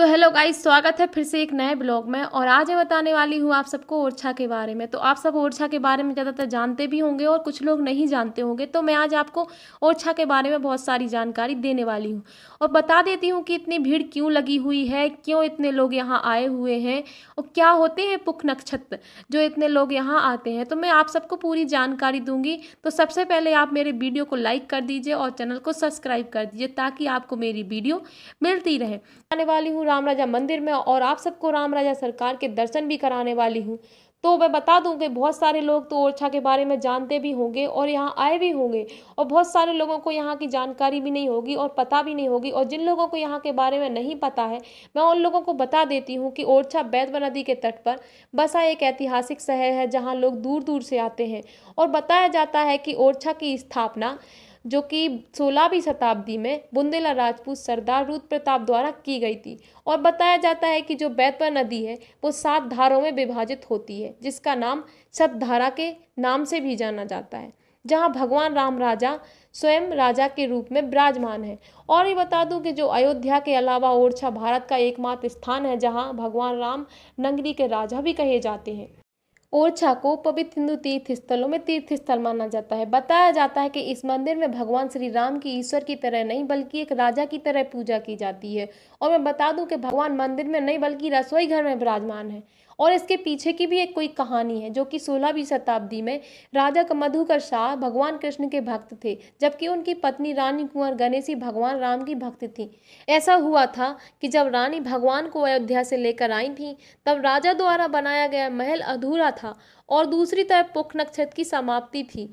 तो hello guys, स्वागत है फिर से एक नए ब्लॉग में। और आज मैं बताने वाली हूँ आप सबको ओरछा के बारे में। तो आप सब ओरछा के बारे में ज़्यादातर जानते भी होंगे और कुछ लोग नहीं जानते होंगे। तो मैं आज आपको ओरछा के बारे में बहुत सारी जानकारी देने वाली हूँ और बता देती हूँ कि इतनी भीड़ क्यों लगी हुई है, क्यों इतने लोग यहाँ आए हुए हैं और क्या होते हैं पुख नक्षत्र जो इतने लोग यहाँ आते हैं। तो मैं आप सबको पूरी जानकारी दूंगी। तो सबसे पहले आप मेरे वीडियो को लाइक कर दीजिए और चैनल को सब्सक्राइब कर दीजिए ताकि आपको मेरी वीडियो मिलती रहे। आने वाली हूँ राम राजा मंदिर में और आप सबको राम राजा सरकार के दर्शन भी कराने वाली हूँ। तो मैं बता दूं कि बहुत सारे लोग तो ओरछा के बारे में जानते भी होंगे और यहाँ आए भी होंगे और बहुत सारे लोगों को यहाँ की जानकारी भी नहीं होगी और पता भी नहीं होगी। और जिन लोगों को यहाँ के बारे में नहीं पता है मैं उन लोगों को बता देती हूँ कि ओरछा बेतवा नदी के तट पर बसा एक ऐतिहासिक शहर है जहाँ लोग दूर दूर से आते हैं। और बताया जाता है कि ओरछा की स्थापना जो कि 16वीं शताब्दी में बुंदेला राजपूत सरदार रुद्र प्रताप द्वारा की गई थी। और बताया जाता है कि जो बेतवा नदी है वो 7 धारों में विभाजित होती है जिसका नाम सप्तधारा के नाम से भी जाना जाता है, जहां भगवान राम राजा स्वयं राजा के रूप में विराजमान है। और ये बता दूं कि जो अयोध्या के अलावा ओरछा भारत का एकमात्र स्थान है जहां भगवान राम नगरी के राजा भी कहे जाते हैं। ओरछा को पवित्र हिंदू तीर्थ स्थलों में तीर्थ स्थल माना जाता है। बताया जाता है कि इस मंदिर में भगवान श्री राम की ईश्वर की तरह नहीं बल्कि एक राजा की तरह पूजा की जाती है। और मैं बता दूं कि भगवान मंदिर में नहीं बल्कि रसोई घर में विराजमान है। और इसके पीछे की भी एक कोई कहानी है जो कि 16वीं शताब्दी में राजा मधुकर शाह भगवान कृष्ण के भक्त थे, जबकि उनकी पत्नी रानी कुंवर गणेशी भगवान राम की भक्त थी। ऐसा हुआ था कि जब रानी भगवान को अयोध्या से लेकर आई थी तब राजा द्वारा बनाया गया महल अधूरा था और दूसरी तरफ पुख नक्षत्र की समाप्ति थी,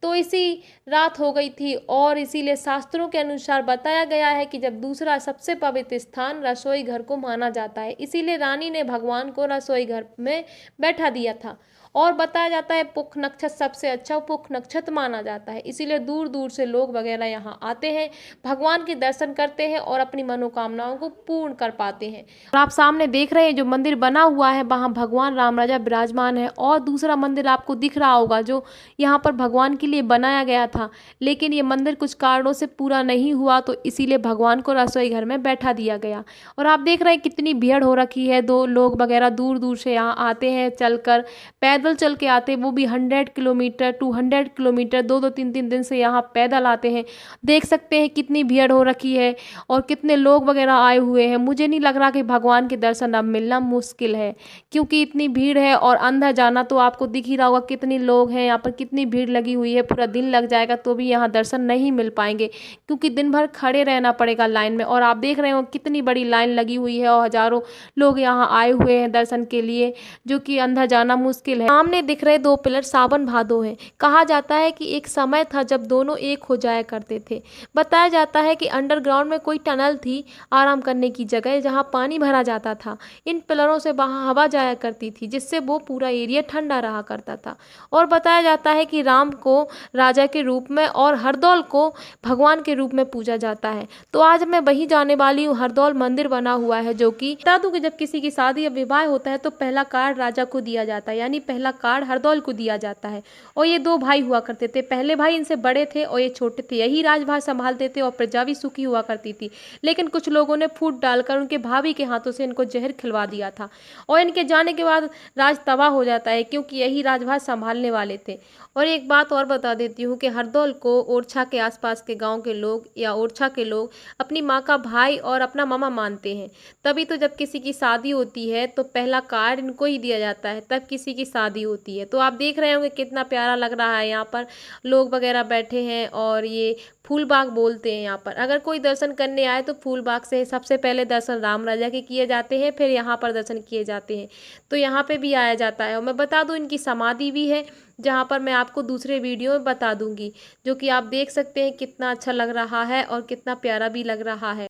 तो इसी रात हो गई थी। और इसीलिए शास्त्रों के अनुसार बताया गया है कि जब दूसरा सबसे पवित्र स्थान रसोई घर को माना जाता है, इसीलिए रानी ने भगवान को रसोई घर में बैठा दिया था। और बताया जाता है पुख नक्षत्र सबसे अच्छा पुख नक्षत्र माना जाता है, इसीलिए दूर दूर से लोग वगैरह यहाँ आते हैं, भगवान के दर्शन करते हैं और अपनी मनोकामनाओं को पूर्ण कर पाते हैं। और आप सामने देख रहे हैं जो मंदिर बना हुआ है वहाँ भगवान राम राजा विराजमान है। और दूसरा मंदिर आपको दिख रहा होगा जो यहाँ पर भगवान के लिए बनाया गया था, लेकिन ये मंदिर कुछ कारणों से पूरा नहीं हुआ तो इसीलिए भगवान को रसोई घर में बैठा दिया गया। और आप देख रहे हैं कितनी भीड़ हो रखी है, दो लोग वगैरह दूर दूर से यहाँ आते हैं, चलकर पैदल चल के आते, वो भी 100 किलोमीटर 200 किलोमीटर 2-2 3-3 दिन से यहाँ पैदल आते हैं। देख सकते हैं कितनी भीड़ हो रखी है और कितने लोग वगैरह आए हुए हैं। मुझे नहीं लग रहा कि भगवान के दर्शन अब मिलना मुश्किल है क्योंकि इतनी भीड़ है। और अंदर जाना तो आपको दिख ही रहा होगा कितने लोग हैं यहाँ पर, कितनी भीड़ लगी हुई है। पूरा दिन लग जाएगा तो भी यहाँ दर्शन नहीं मिल पाएंगे क्योंकि दिन भर खड़े रहना पड़ेगा लाइन में। और आप देख रहे हो कितनी बड़ी लाइन लगी हुई है और हजारों लोग यहाँ आए हुए हैं दर्शन के लिए, जो कि अंदर जाना मुश्किल है। सामने दिख रहे 2 पिलर सावन भादो हैं। कहा जाता है कि एक समय था जब दोनों एक हो जाया करते थे। बताया जाता है कि अंडरग्राउंड में कोई टनल थी आराम करने की जगह जहाँ पानी भरा जाता था। इन पिलरों से वहाँ हवा जाया करती थी जिससे वो पूरा एरिया ठंडा रहा करता था। और बताया जाता है कि राम को राजा के रूप में और हरदौल को भगवान के रूप में पूजा जाता है। तो आज मैं वहीं जाने वाली हूँ। हरदौल मंदिर बना हुआ है जो कि बता दूं कि जब किसी की शादी या विवाह होता है तो पहला कार्ड राजा को दिया जाता है, यानी पहला कार्ड हरदौल को दिया जाता है। और ये 2 भाई हुआ करते थे, पहले भाई इनसे बड़े थे और ये छोटे थे। यही राजभार संभालते थे और प्रजा भी सुखी हुआ करती थी। लेकिन कुछ लोगों ने फूट डालकर उनके भाभी के हाथों से इनको जहर खिलवा दिया था और इनके जाने के बाद राज तबाह हो जाता है क्योंकि यही राजभार संभालने वाले थे। और एक बात और बता देती हूँ कि हरदौल को ओरछा के आसपास के गांव के लोग या ओरछा के लोग अपनी माँ का भाई और अपना मामा मानते हैं। तभी तो जब किसी की शादी होती है तो पहला कार्ड इनको ही दिया जाता है, तब किसी की शादी होती है। तो आप देख रहे होंगे कितना प्यारा लग रहा है, यहाँ पर लोग वगैरह बैठे हैं और ये फूलबाग बोलते हैं। यहाँ पर अगर कोई दर्शन करने आए तो फूलबाग से सबसे पहले दर्शन राम राजा के किए जाते हैं, फिर यहाँ पर दर्शन किए जाते हैं। तो यहाँ पे भी आया जाता है। और मैं बता दूँ इनकी समाधि भी है जहाँ पर मैं आपको दूसरे वीडियो में बता दूंगी, जो कि आप देख सकते हैं कितना अच्छा लग रहा है और कितना प्यारा भी लग रहा है।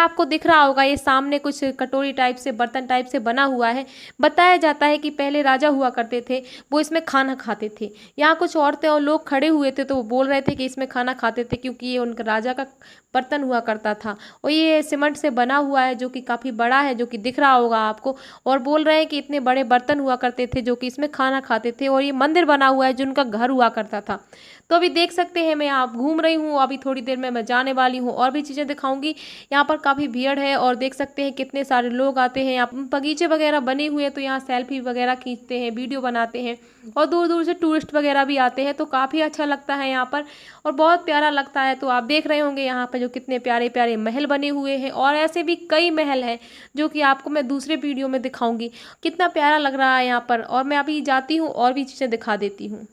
आपको दिख रहा होगा ये सामने कुछ कटोरी टाइप से, बर्तन टाइप से बना हुआ है। बताया जाता है कि पहले राजा हुआ करते थे, वो इसमें खाना खाते थे। यहाँ कुछ औरतें और लोग खड़े हुए थे तो वो बोल रहे थे कि इसमें खाना खाते थे क्योंकि ये उनका राजा का बर्तन हुआ करता था। और ये सीमेंट से बना हुआ है जो कि काफ़ी बड़ा है, जो कि दिख रहा होगा आपको। और बोल रहे हैं कि इतने बड़े बर्तन हुआ करते थे जो कि इसमें खाना खाते थे, और ये मंदिर बना हुआ है जो उनका घर हुआ करता था। तो अभी देख सकते हैं मैं यहाँ घूम रही हूँ, अभी थोड़ी देर में मैं जाने वाली हूँ और भी चीज़ें दिखाऊंगी। यहाँ पर काफ़ी भीड़ है और देख सकते हैं कितने सारे लोग आते हैं। यहाँ बगीचे वगैरह बने हुए हैं तो यहाँ सेल्फी वगैरह खींचते हैं, वीडियो बनाते हैं, और दूर दूर से टूरिस्ट वगैरह भी आते हैं। तो काफ़ी अच्छा लगता है यहाँ पर और बहुत प्यारा लगता है। तो आप देख रहे होंगे यहाँ पर जो कितने प्यारे प्यारे महल बने हुए हैं, और ऐसे भी कई महल हैं जो कि आपको मैं दूसरे वीडियो में दिखाऊंगी। कितना प्यारा लग रहा है यहाँ पर, और मैं अभी जाती हूँ और भी चीज़ें दिखा देती हूँ।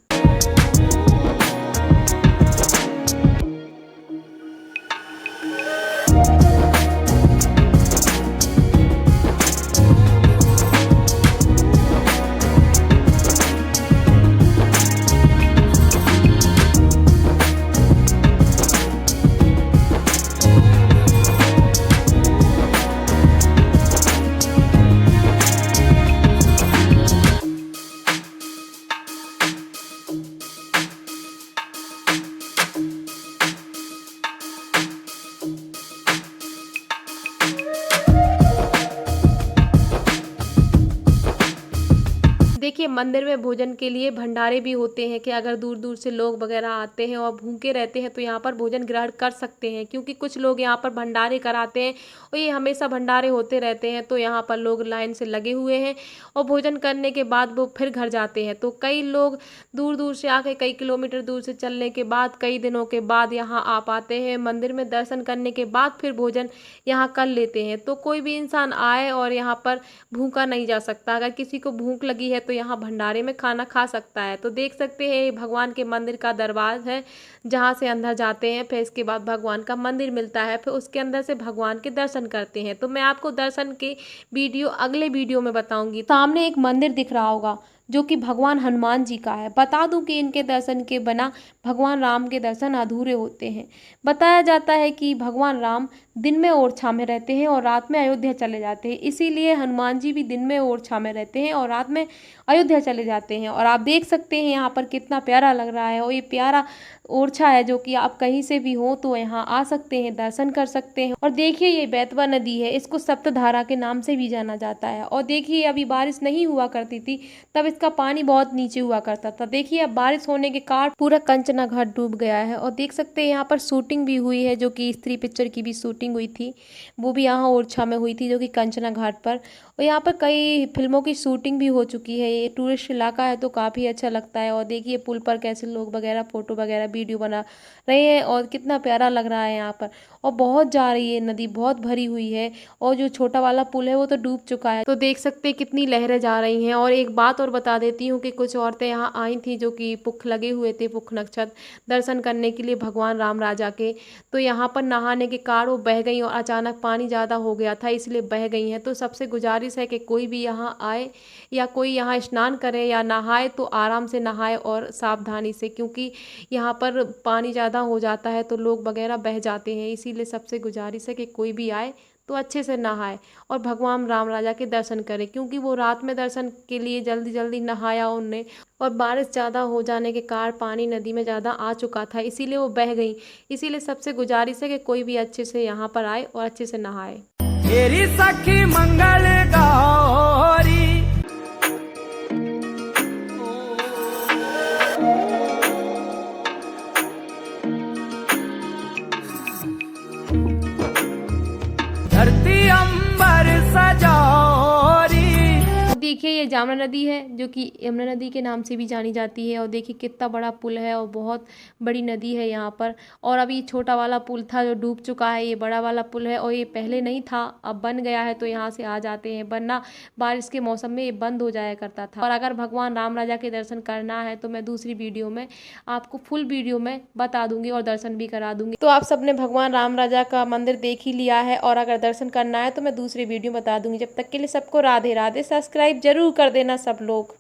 देखिए मंदिर में भोजन के लिए भंडारे भी होते हैं कि अगर दूर दूर से लोग वगैरह आते हैं और भूखे रहते हैं तो यहाँ पर भोजन ग्रहण कर सकते हैं, क्योंकि कुछ लोग यहाँ पर भंडारे कराते हैं और ये हमेशा भंडारे होते रहते हैं। तो यहाँ पर लोग लाइन से लगे हुए हैं और भोजन करने के बाद वो फिर घर जाते हैं। तो कई लोग दूर दूर से आके, कई किलोमीटर दूर से चलने के बाद, कई दिनों के बाद यहाँ आ पाते हैं। मंदिर में दर्शन करने के बाद फिर भोजन यहाँ कर लेते हैं। तो कोई भी इंसान आए और यहाँ पर भूखा नहीं जा सकता। अगर किसी को भूख लगी है तो यहाँ भंडारे में खाना खा सकता है। तो देख सकते हैं भगवान के मंदिर का दरवाजा है जहाँ से अंदर जाते हैं, फिर इसके बाद भगवान का मंदिर मिलता है, फिर उसके अंदर से भगवान के दर्शन करते हैं। तो मैं आपको दर्शन के वीडियो अगले वीडियो में बताऊंगी। सामने एक मंदिर दिख रहा होगा जो कि भगवान हनुमान जी का है। बता दूं कि इनके दर्शन के बिना भगवान राम के दर्शन अधूरे होते हैं। बताया जाता है कि भगवान राम दिन में ओरछा में रहते हैं और रात में अयोध्या चले जाते हैं, इसीलिए हनुमान जी भी दिन में ओरछा में रहते हैं और रात में अयोध्या चले जाते हैं। और आप देख सकते हैं यहाँ पर कितना प्यारा लग रहा है, और ये प्यारा ओरछा है जो कि आप कहीं से भी हो तो यहाँ आ सकते हैं, दर्शन कर सकते हैं। और देखिए ये बेतवा नदी है, इसको सप्तधारा के नाम से भी जाना जाता है। और देखिए अभी बारिश नहीं हुआ करती थी, तब इसका पानी बहुत नीचे हुआ करता था। देखिए अब बारिश होने के कारण पूरा कंचना घाट डूब गया है। और देख सकते हैं यहाँ पर शूटिंग भी हुई है, जो कि स्त्री पिक्चर की भी शूटिंग हुई थी, वो भी यहाँ ओरछा में हुई थी, जो कि कंचना घाट पर। और यहाँ पर कई फिल्मों की शूटिंग भी हो चुकी है। ये टूरिस्ट इलाका है तो काफ़ी अच्छा लगता है। और देखिए पुल पर कैसे लोग वगैरह फोटो वगैरह वीडियो बना रहे हैं, और कितना प्यारा लग रहा है यहाँ पर। और बहुत जा रही है नदी, बहुत भरी हुई है, और जो छोटा वाला पुल है वो तो डूब चुका है। तो देख सकते हैं कितनी लहरें जा रही हैं। और एक बात और बता देती हूँ कि कुछ औरतें यहाँ आई थी जो कि पुख लगे हुए थे, पुख नक्षत्र दर्शन करने के लिए भगवान राम राजा के। तो यहाँ पर नहाने के कारण वो बह गई और अचानक पानी ज़्यादा हो गया था, इसलिए बह गई हैं। तो सबसे गुजारिश है कि कोई भी यहाँ आए या कोई यहाँ स्नान करे या नहाए तो आराम से नहाए और सावधानी से, क्योंकि यहाँ पर पानी ज़्यादा हो जाता है तो लोग वगैरह बह जाते हैं। इसीलिए सबसे गुजारिश है कि कोई भी आए तो अच्छे से नहाए और भगवान राम राजा के दर्शन करे, क्योंकि वो रात में दर्शन के लिए जल्दी जल्दी नहाया उनने, और बारिश ज़्यादा हो जाने के कारण पानी नदी में ज़्यादा आ चुका था, इसीलिए वो बह गई। इसीलिए सबसे गुजारिश है कि कोई भी अच्छे से यहाँ पर आए और अच्छे से नहाए। मेरी सखी मंगल गौरी धरती अंबर सजौरी। देखिए ये जामना नदी है जो कि यमुना नदी के नाम से भी जानी जाती है। और देखिए कितना बड़ा पुल है और बहुत बड़ी नदी है यहाँ पर। और अभी छोटा वाला पुल था जो डूब चुका है, ये बड़ा वाला पुल है और ये पहले नहीं था, अब बन गया है तो यहाँ से आ जाते हैं, वरना बारिश के मौसम में ये बंद हो जाया करता था। और अगर भगवान राम राजा के दर्शन करना है तो मैं दूसरी वीडियो में आपको फुल वीडियो में बता दूंगी और दर्शन भी करा दूंगी। तो आप सबने भगवान राम राजा का मंदिर देख ही लिया है, और अगर दर्शन करना है तो मैं दूसरी वीडियो बता दूंगी। जब तक के लिए सबको राधे राधे। सब्सक्राइब जरूर कर देना सब लोग।